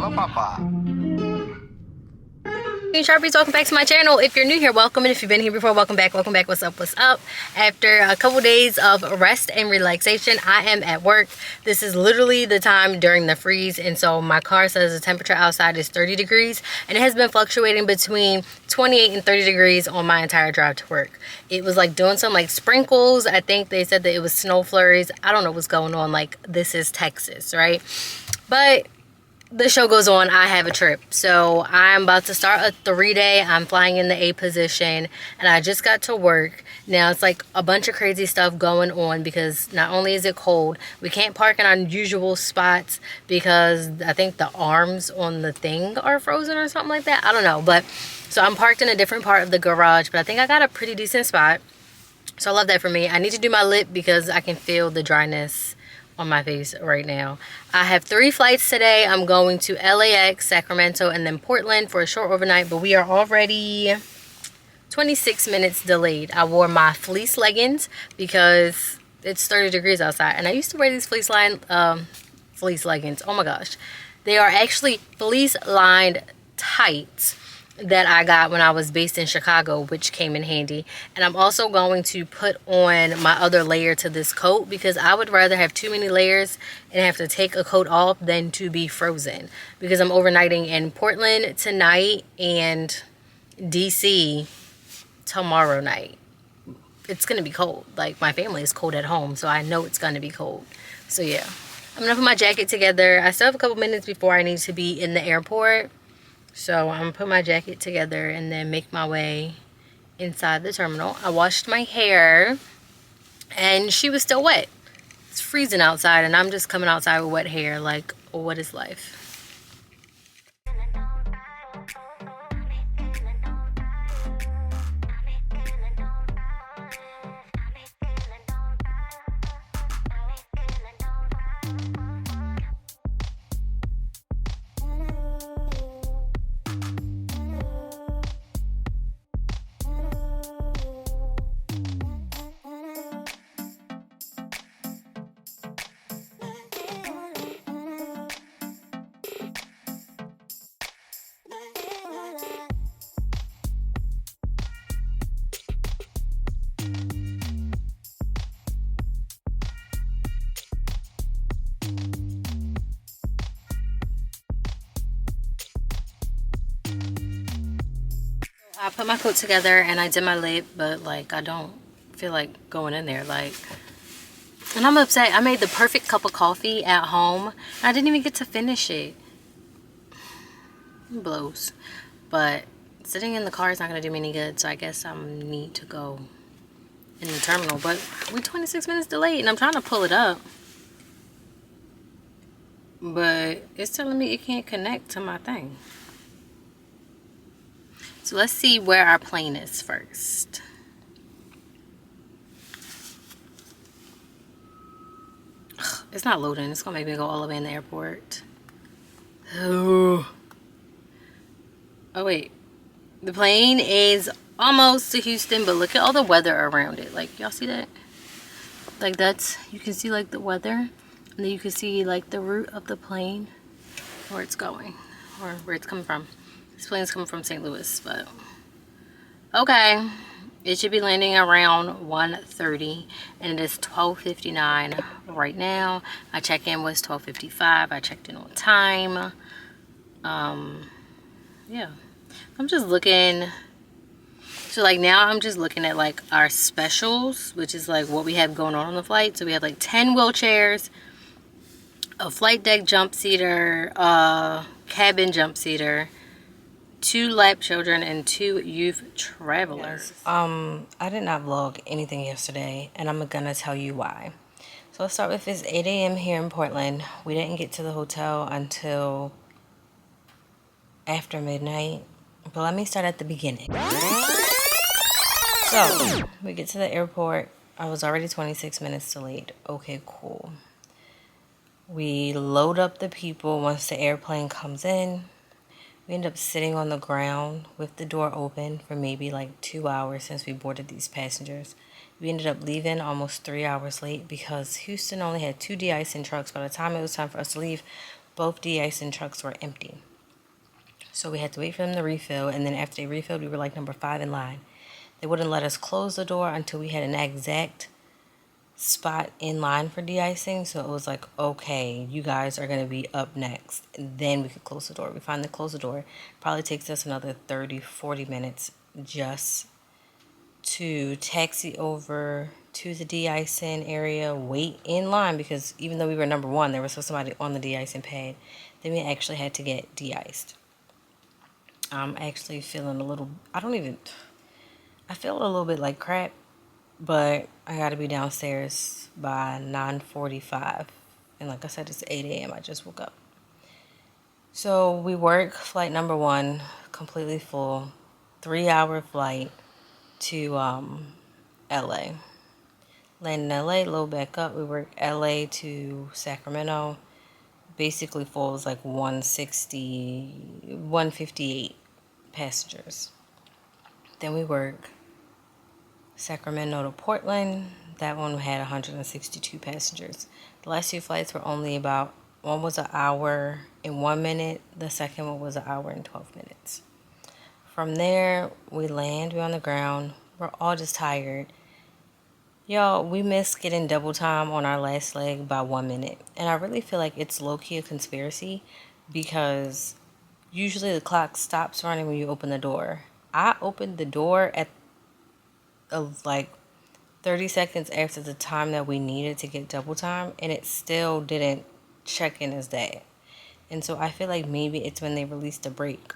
Hey Sharpies, welcome back to my channel. If you're new here, welcome, and if you've been here before, welcome back. What's up? After a couple days of rest and relaxation, I am at work. This is literally the time during the freeze, and so my car says the temperature outside is 30 degrees, and it has been fluctuating between 28 and 30 degrees on my entire drive to work. It was like doing some like sprinkles. I think they said that it was snow flurries. I don't know what's going on. Like, this is Texas, right? But the show goes on. I have a trip, so I'm about to start a 3-day. I'm flying in the A position, and I just got to work. Now it's like a bunch of crazy stuff going on because not only is it cold, we can't park in our usual spots because I think the arms on the thing are frozen or something like that. I don't know, but so I'm parked in a different part of the garage, but I think I got a pretty decent spot, so I love that for me. I need to do my lip because I can feel the dryness on my face right now. I have 3 flights today. I'm going to LAX, Sacramento, and then Portland for a short overnight, but we are already 26 minutes delayed. I wore my fleece leggings because it's 30 degrees outside, and I used to wear these fleece leggings. Oh my gosh, they are actually fleece lined tights that I got when I was based in Chicago, which came in handy. And I'm also going to put on my other layer to this coat because I would rather have too many layers and have to take a coat off than to be frozen, because I'm overnighting in Portland tonight and DC tomorrow night. It's gonna be cold. Like, my family is cold at home, so I know it's gonna be cold. So yeah, I'm gonna put my jacket together. I still have a couple minutes before I need to be in the airport, so I'm gonna put my jacket together and then make my way inside the terminal. I washed my hair and she was still wet. It's freezing outside and I'm just coming outside with wet hair. Like, what is life? I put my coat together and I did my lip, but like, I don't feel like going in there. Like, and I'm upset. I made the perfect cup of coffee at home. I didn't even get to finish it. It blows. But sitting in the car is not going to do me any good, so I guess I need to go in the terminal. But we're 26 minutes delayed and I'm trying to pull it up, but it's telling me it can't connect to my thing. So let's see where our plane is first. Ugh, it's not loading. It's gonna make me go all the way in the airport. Oh wait, the plane is almost to Houston, but look at all the weather around it. Like, y'all see that? Like, that's, you can see like the weather, and then you can see like the route of the plane, where it's going or where it's coming from. This plane's coming from St. Louis, but okay. It should be landing around 1:30 and it is 12:59 right now. My check-in was 12:55. I checked in on time. Yeah. I'm just looking. So like now I'm just looking at like our specials, which is like what we have going on the flight. So we have like 10 wheelchairs, a flight deck jump seater, cabin jump seater, 2 lap children, and 2 youth travelers. I did not vlog anything yesterday, and I'm gonna tell you why. So let's start with this. 8 a.m. here in Portland. We didn't get to the hotel until after midnight, but let me start at the beginning. So we get to the airport. I was already 26 minutes delayed. Okay, cool. We load up the people once the airplane comes in. We end up sitting on the ground with the door open for maybe like 2 hours since we boarded these passengers. We ended up leaving almost 3 hours late because Houston only had 2 de-icing trucks by the time it was time for us to leave. both de-icing trucks were empty. So we had to wait for them to refill, and then after they refilled, we were like number 5 in line. They wouldn't let us close the door until we had an exact spot in line for de-icing. So it was like, okay, you guys are going to be up next. And then we could close the door. We finally closed the door. Probably takes us another 30-40 minutes just to taxi over to the de-icing area, wait in line, because even though we were number 1, there was still somebody on the de-icing pad. Then we actually had to get de-iced. I'm actually feeling a little, I feel a little bit like crap, but I gotta be downstairs by 9:45. And like I said, it's 8 a.m. I just woke up. So we work flight number 1, completely full, 3-hour flight to LA. Land in LA, load back up. We work LA to Sacramento. Basically full is like 158 passengers. Then we work Sacramento to Portland. That one had 162 passengers. The last 2 flights were only about, one was an hour and 1 minute. The second one was an hour and 12 minutes. From there, we land, we're on the ground. We're all just tired. Y'all, we missed getting double time on our last leg by 1 minute. And I really feel like it's low-key a conspiracy, because usually the clock stops running when you open the door. I opened the door at like 30 seconds after the time that we needed to get double time, and it still didn't check in as that. And so I feel like maybe it's when they released the brake,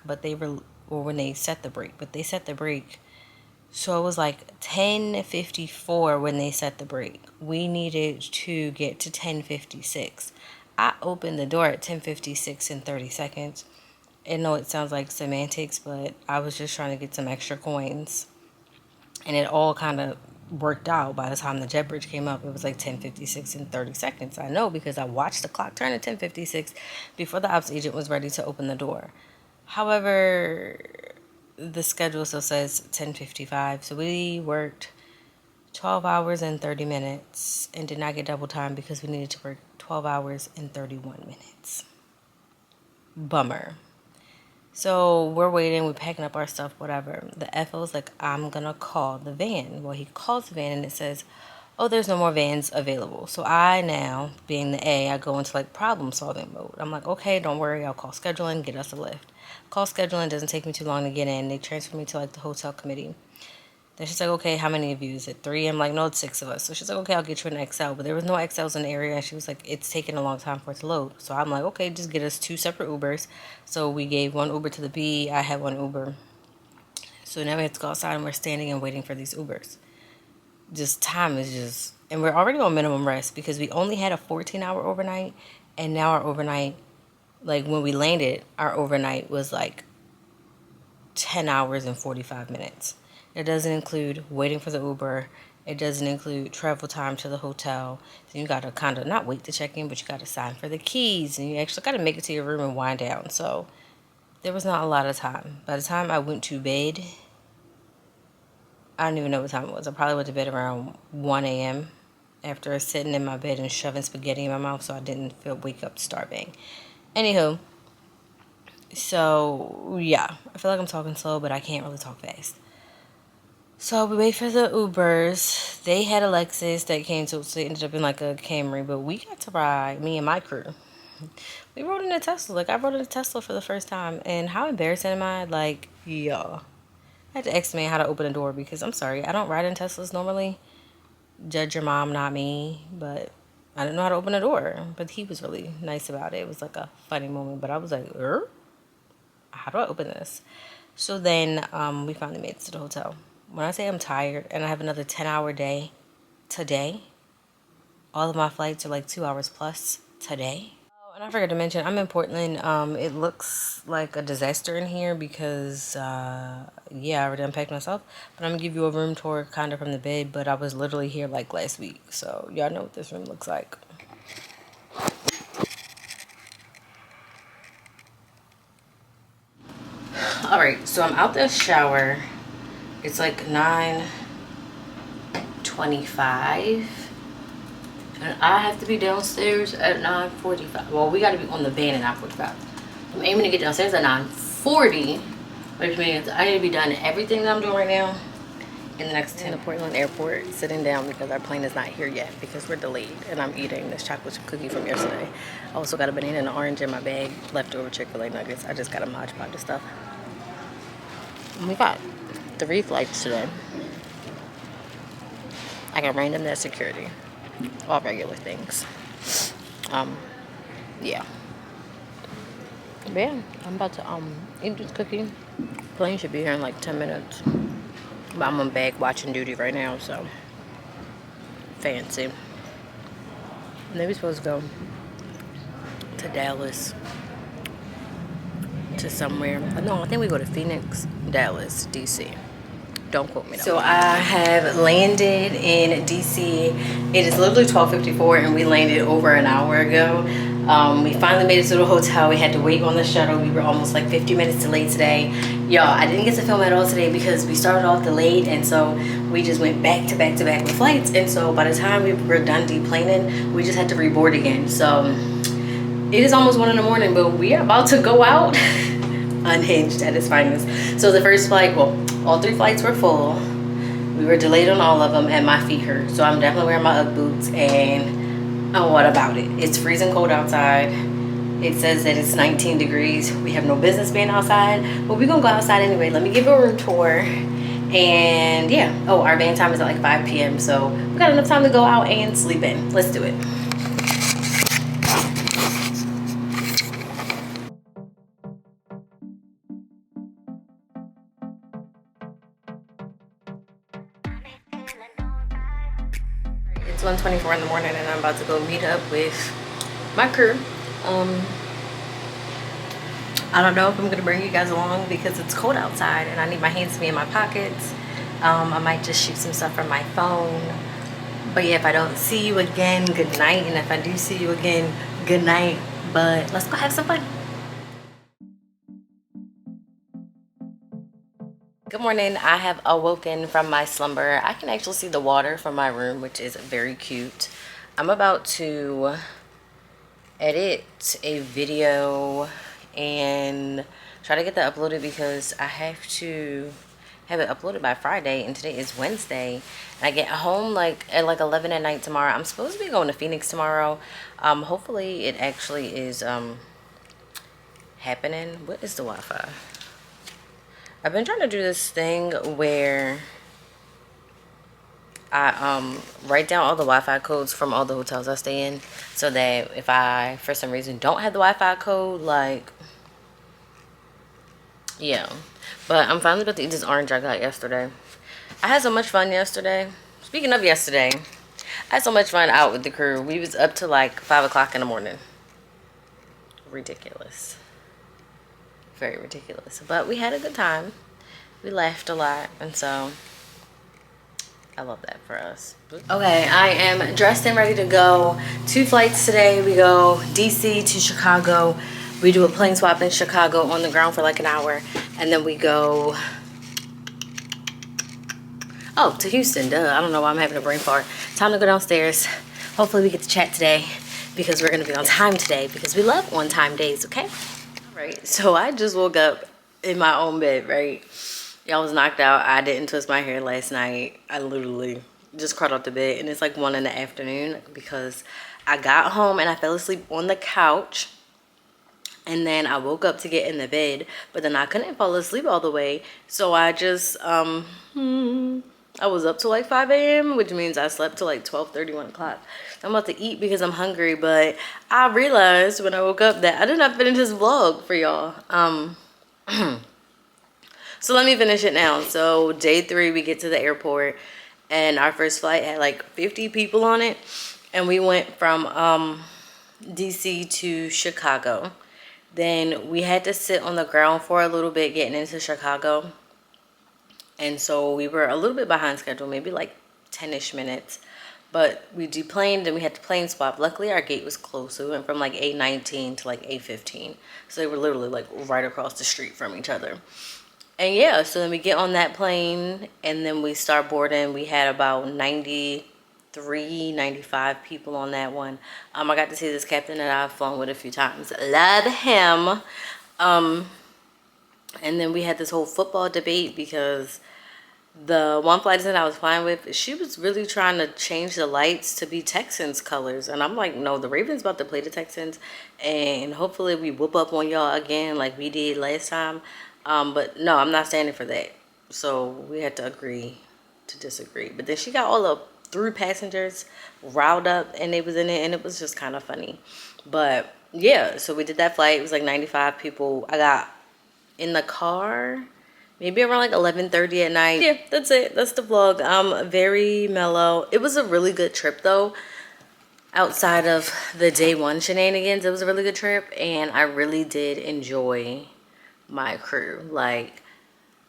or when they set the brake, but they set the brake. So it was like 10:54 when they set the brake. We needed to get to 10:56. I opened the door at 10:56 in 30 seconds. I know it sounds like semantics, but I was just trying to get some extra coins. And it all kind of worked out. By the time the jet bridge came up, it was like 10:56 in 30 seconds. I know, because I watched the clock turn at 10:56 before the ops agent was ready to open the door. However, the schedule still says 10:55. So we worked 12 hours and 30 minutes and did not get double time because we needed to work 12 hours and 31 minutes. Bummer. So we're waiting, we're packing up our stuff, whatever. The FO's like, I'm gonna call the van. Well, he calls the van and it says, oh, there's no more vans available. So I now, being the A, I go into like problem solving mode. I'm like, okay, don't worry, I'll call scheduling, get us a lift. Call scheduling, doesn't take me too long to get in. They transfer me to like the hotel committee. Then she's like, okay, how many of you? Is it 3? I'm like, no, it's 6 of us. So she's like, okay, I'll get you an XL. But there was no XLs in the area. And she was like, it's taking a long time for it to load. So I'm like, okay, just get us 2 separate Ubers. So we gave 1 Uber to the B. I had 1 Uber. So now we have to go outside and we're standing and waiting for these Ubers. Just time is just... And we're already on minimum rest because we only had a 14-hour overnight. And now our overnight, like when we landed, our overnight was like 10 hours and 45 minutes. It doesn't include waiting for the Uber. It doesn't include travel time to the hotel. Then you got to kind of not wait to check in, but you got to sign for the keys. And you actually got to make it to your room and wind down. So there was not a lot of time. By the time I went to bed, I don't even know what time it was. I probably went to bed around 1 a.m. after sitting in my bed and shoving spaghetti in my mouth so I didn't wake up starving. Anywho, so yeah, I feel like I'm talking slow, but I can't really talk fast. So we wait for the Ubers. They had a Lexus that came to, so it ended up in like a Camry, but we got to ride, me and my crew. We rode in a Tesla. Like, I rode in a Tesla for the first time, and how embarrassing am I? Like, yeah. I had to ask the man how to open a door because, I'm sorry, I don't ride in Teslas normally. Judge your mom, not me, but I didn't know how to open a door. But he was really nice about it. It was like a funny moment, but I was like, how do I open this? So then we finally made it to the hotel. When I say I'm tired and I have another 10-hour day today, all of my flights are like 2 hours plus today. Oh, and I forgot to mention, I'm in Portland. It looks like a disaster in here because, yeah, I already unpacked myself. But I'm going to give you a room tour kind of from the bed, but I was literally here like last week. So y'all know what this room looks like. Alright, so I'm out the shower. It's like 9:25. And I have to be downstairs at 9:45. Well, we got to be on the van at 9:45. I'm aiming to get downstairs at 9:40, which means I need to be done everything that I'm doing right now in the next 10. In the Portland airport, sitting down because our plane is not here yet because we're delayed. And I'm eating this chocolate chip cookie from yesterday. I also got a banana and an orange in my bag, leftover Chick-fil-A nuggets. I just got a Mod Podge of stuff. And we got 3 flights today. I got random net security. All regular things. Yeah. But yeah, I'm about to eat this cookie. Plane should be here in like 10 minutes. But I'm on bag watching duty right now, so fancy. And then we're supposed to go to Dallas, to somewhere. No, I think we go to Phoenix, Dallas, DC. Don't quote me though. So I have landed in DC. It is literally 12:54 and we landed over an hour ago. We finally made it to the hotel. We had to wait on the shuttle. We were almost like 50 minutes delayed today. Y'all, I didn't get to film at all today because we started off delayed, and so we just went back to back to back with flights. And so by the time we were done deplaning, we just had to reboard again. So it is almost 1 in the morning, but we are about to go out unhinged at its finest. So the first flight, well, all 3 flights were full. We were delayed on all of them and my feet hurt. So I'm definitely wearing my Ugg boots, and what about it? It's freezing cold outside. It says that it's 19 degrees. We have no business being outside, but we're gonna go outside anyway. Let me give you a room tour. And yeah, oh, our van time is at like 5 p.m. So we got enough time to go out and sleep in. Let's do it. It's 1:24 in the morning and I'm about to go meet up with my crew. I don't know if I'm gonna bring you guys along because it's cold outside and I need my hands to be in my pockets. I might just shoot some stuff from my phone. But yeah, if I don't see you again, good night. And if I do see you again, good night. But let's go have some fun. Good morning. I have awoken from my slumber. I can actually see the water from my room, which is very cute. I'm about to edit a video and try to get that uploaded because I have to have it uploaded by Friday, and today is Wednesday. And I get home like at like 11 at night tomorrow. I'm supposed to be going to Phoenix tomorrow. Hopefully it actually is happening. What is the Wi-Fi? I've been trying to do this thing where I write down all the Wi-Fi codes from all the hotels I stay in, so that if I for some reason don't have the Wi-Fi code, like, yeah. But I'm finally about to eat this orange I got yesterday. I had so much fun yesterday. Speaking of yesterday, I had so much fun out with the crew. We was up to like 5 o'clock in the morning. Ridiculous. Very ridiculous. But we had a good time. We laughed a lot, and so I love that for us. Okay, I am dressed and ready to go. 2 flights today. We go DC to Chicago. We do a plane swap in Chicago on the ground for like an hour, and then we go to Houston. Duh, I don't know why I'm having a brain fart. Time to go downstairs. Hopefully we get to chat today because we're gonna be on time today because we love on-time days, okay? All right, so I just woke up in my own bed, right? Y'all was knocked out. I didn't twist my hair last night. I literally just crawled off the bed, and it's like 1 in the afternoon because I got home and I fell asleep on the couch. And then I woke up to get in the bed, but then I couldn't fall asleep all the way. So I just, I was up till like 5 a.m., which means I slept till like 12:30, 1 o'clock. I'm about to eat because I'm hungry, but I realized when I woke up that I did not finish this vlog for y'all. So let me finish it now. So day 3, we get to the airport, and our first flight had like 50 people on it. And we went from DC to Chicago. Then we had to sit on the ground for a little bit getting into Chicago. And so we were a little bit behind schedule, maybe like 10-ish minutes. But we deplaned and we had to plane swap. Luckily, our gate was closed. So we went from like 8:19 to like 8:15. So they were literally like right across the street from each other. And yeah, so then we get on that plane and then we start boarding. We had about 90 395 people on that one. I got to see this captain that I've flown with a few times. Love him. And then we had this whole football debate because the one flight attendant I was flying with, she was really trying to change the lights to be Texans colors. And I'm like, no, the Ravens about to play the Texans. And hopefully we whoop up on y'all again like we did last time. But no, I'm not standing for that. So we had to agree to disagree. But then she got all the through passengers riled up and they was in it. And it was just kind of funny. But yeah, so we did that flight. It was like 95 people. I got in the car maybe around like 11:30 at night. Yeah, that's it. That's the vlog. Very mellow. It was a really good trip though. Outside of the day one shenanigans, it was a really good trip, and I really did enjoy my crew. Like,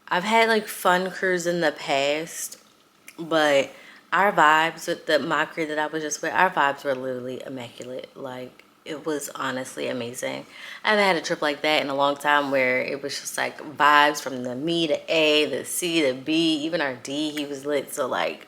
I've had like fun crews in the past, but our vibes with my crew that I was just with, our vibes were literally immaculate. Like, it was honestly amazing. I haven't had a trip like that in a long time where it was just like vibes from the me to A, the C to B, even our D, he was lit. So like,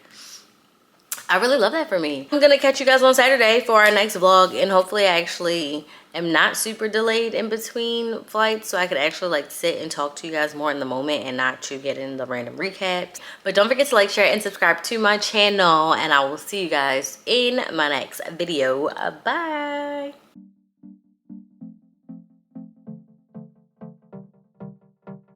I really love that for me. I'm gonna catch you guys on Saturday for our next vlog, and hopefully I actually am not super delayed in between flights, so I could actually like sit and talk to you guys more in the moment and not to get in the random recaps. But don't forget to like, share, and subscribe to my channel, and I will see you guys in my next video. Bye.